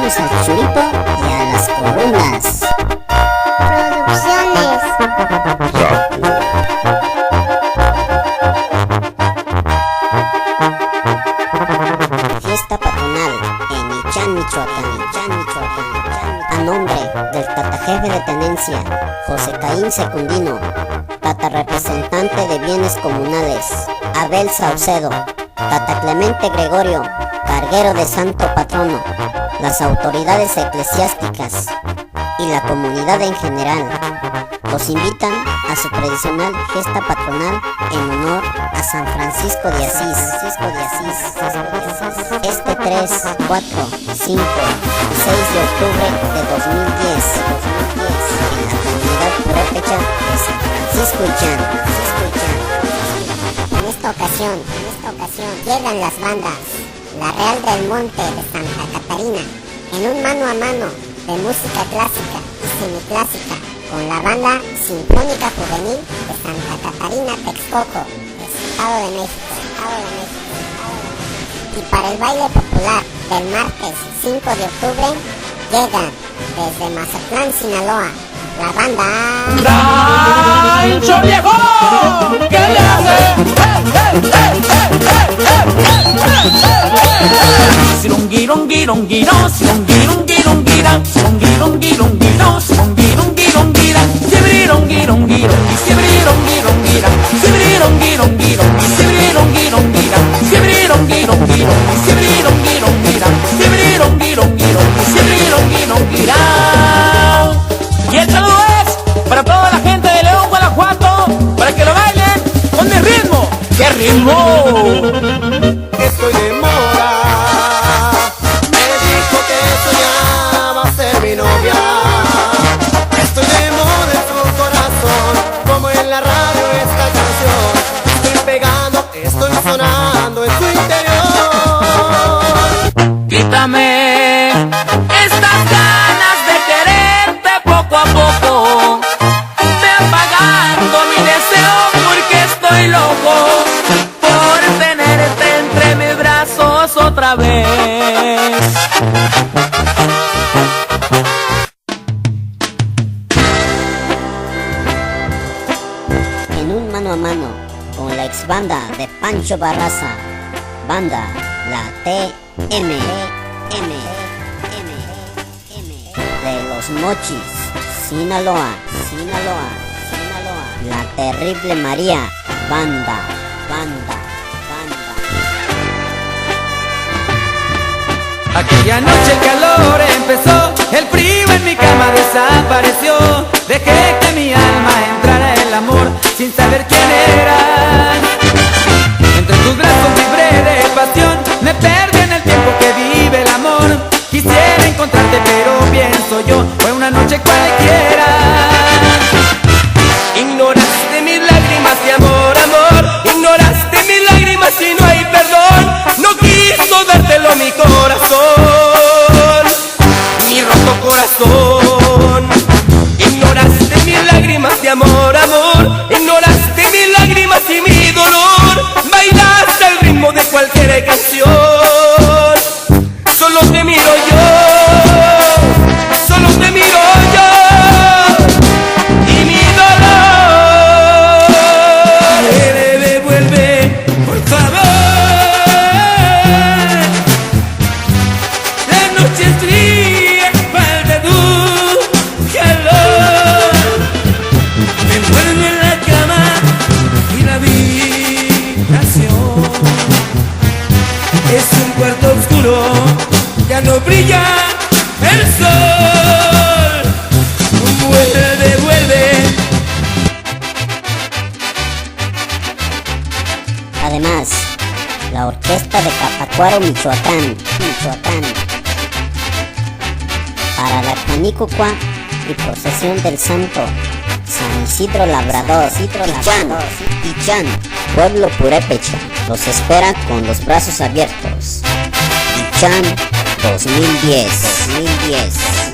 Al churipo y a las corundas. Producciones. Fiesta patronal en Ichan, Michoacán. A nombre del tatajefe de tenencia, José Caín Secundino, tata representante de bienes comunales, Abel Saucedo, tata Clemente Gregorio, carguero de santo patrono, las autoridades eclesiásticas y la comunidad en general los invitan a su tradicional fiesta patronal en honor a San Francisco de Asís. Este 3, 4, 5 y 6 de octubre de 2010 en la comunidad purépecha de San Francisco Ichan. En esta ocasión llegan las bandas La Real del Monte de Santa Catarina en un mano a mano de música clásica y semiclásica con la banda Sinfónica Juvenil de Santa Catarina Texcoco, Estado de México. Y para el baile popular del martes 5 de octubre llegan desde Mazatlán, Sinaloa, la banda ¡Rancho Viejo! ¿Qué le hace? Silonguirongirongiro, silonguirongirongirang, silonguirongirongiro, silonguirongirongirang, sibirirongirongiro, sibirirongirongirang, sibirirongirongiro, sibirirongirongirang, sibirirongirongiro, sibirirongirongirang, sibirirongirongiro, sibirirongirongirang. Y el saludo es para toda la gente de León, Guanajuato, para que lo bailen con mi ritmo. ¡Qué ritmo! Estoy de moda. Me dijo que soñaba ser mi novia. Estoy de moda en su corazón, como en la radio esta canción. Estoy pegando, estoy sonando en su interior. Quítame estas ganas de quererte poco a poco. Ve apagando mi deseo porque estoy loco por tenerte entre mis brazos otra vez. En un mano a mano con la ex banda de Pancho Barraza, banda La TM de Los Mochis, Sinaloa, La Terrible María, banda. Aquella noche el calor empezó, el frío en mi cama desapareció. Dejé que mi alma entrara en el amor sin saber quién era. Entre tus brazos vibré de pasión, me perdí en el tiempo que vive el amor. Quisiera encontrarte pero pienso yo, fue una noche cualquiera. Ignoraste mis lágrimas de amor, ignoraste mis lágrimas y no hay perdón. No quiso dártelo mi corazón, mi roto corazón. Ignoraste mis lágrimas de amor, ignoraste mis lágrimas y mi dolor. Bailaste al ritmo de cualquier canción. Solo te miro yo, solo te miro yo. Y mi dolor me devuelve, por favor. La noche es fría, falta tu calor. Me envuelve en la cama y la habitación. Es un cuarto oscuro, ya no brilla el sol. Vuelve. Además, la orquesta de Capacuaro, Michoacán, para la Canicucua y procesión del Santo, San Isidro Labrador, Ichan, pueblo purépecha, los espera con los brazos abiertos. Ichan 2010.